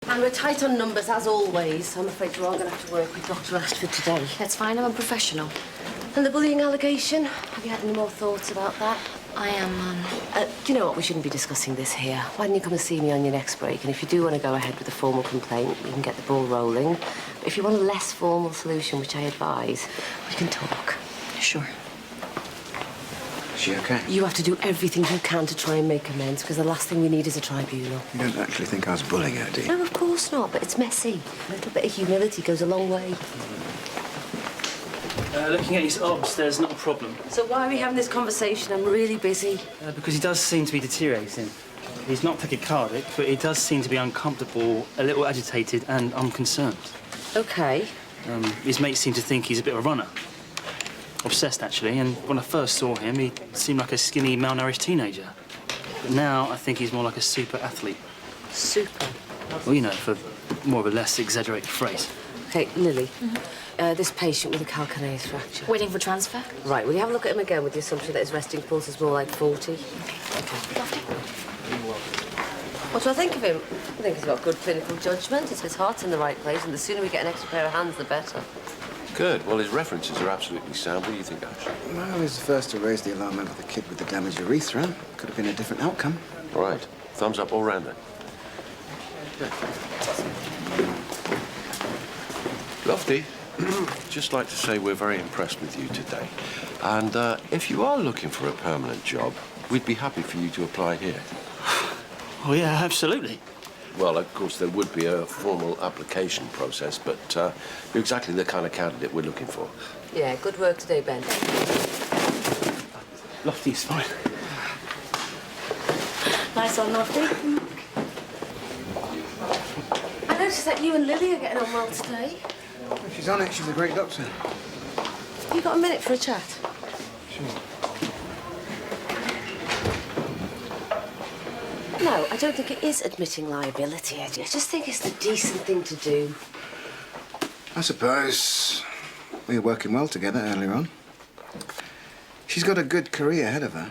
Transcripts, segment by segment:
And we're tight on numbers, as always, so I'm afraid you are going to have to work with Dr. Ashford today. That's fine, I'm a professional. And the bullying allegation, have you had any more thoughts about that? I am, Do you know what? We shouldn't be discussing this here. Why don't you come and see me on your next break? And if you do want to go ahead with a formal complaint, we can get the ball rolling. But if you want a less formal solution, which I advise, we can talk. Sure. Is she okay? You have to do everything you can to try and make amends, because the last thing we need is a tribunal. You don't actually think I was bullying her, do you? No, of course not, but it's messy. A little bit of humility goes a long way. Looking at his obs, there's not a problem. So why are we having this conversation? I'm really busy. Because he does seem to be deteriorating. He's not tachycardic, but he does seem to be uncomfortable, a little agitated, and unconcerned. Okay. His mates seem to think he's a bit of a runner. Obsessed, actually, and when I first saw him, he seemed like a skinny, malnourished teenager. But now I think he's more like a super athlete. Super. Well, you know, for more of a less exaggerated phrase. Okay, Lily. This patient with a calcaneus fracture. Waiting for transfer? Right, will you have a look at him again with the assumption that his resting pulse is more like 40? Okay. What do I think of him? I think he's got good clinical judgment. His heart's in the right place, and the sooner we get an extra pair of hands, the better. Good. Well, his references are absolutely sound. What do you think, Ash? Well, I was the first to raise the alarm over the kid with the damaged urethra. Could have been a different outcome. All right. Thumbs up all round then. Lofty, just like to say we're very impressed with you today. And if you are looking for a permanent job, we'd be happy for you to apply here. Oh, yeah, absolutely. Well, of course, there would be a formal application process, but you're exactly the kind of candidate we're looking for. Yeah, good work today, Ben. Lofty's fine. Nice one, Lofty. I noticed that you and Lily are getting on well today. If she's on it, she's a great doctor. Have you got a minute for a chat? Sure. No, I don't think it is admitting liability, I just think it's the decent thing to do. I suppose we were working well together earlier on. She's got a good career ahead of her.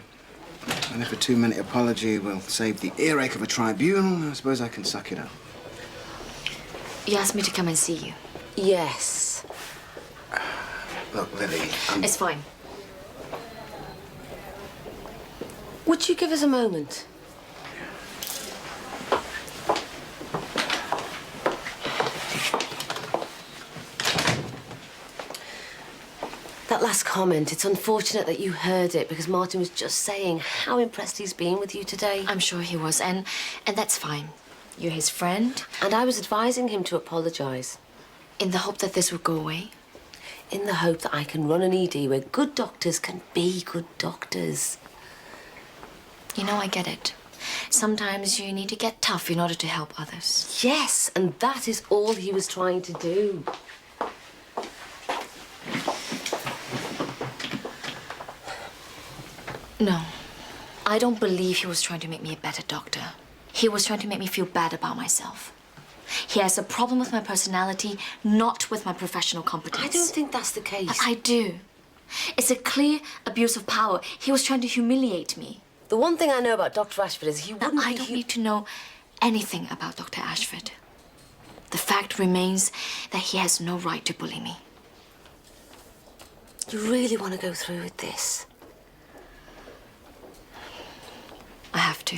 And if a 2-minute apology will save the earache of a tribunal, I suppose I can suck it up. You asked me to come and see you. Yes. Look, Lily, It's fine. Would you give us a moment? That last comment, it's unfortunate that you heard it because Martin was just saying how impressed he's been with you today. I'm sure he was, and that's fine. You're his friend. And I was advising him to apologise. In the hope that this would go away? In the hope that I can run an ED where good doctors can be good doctors. You know, I get it. Sometimes you need to get tough in order to help others. Yes, and that is all he was trying to do. No, I don't believe he was trying to make me a better doctor. He was trying to make me feel bad about myself. He has a problem with my personality, not with my professional competence. I don't think that's the case. But I do. It's a clear abuse of power. He was trying to humiliate me. The one thing I know about Dr. Ashford is he Now, wouldn't I be don't need to know anything about Dr. Ashford. The fact remains that he has no right to bully me. You really want to go through with this? I have to.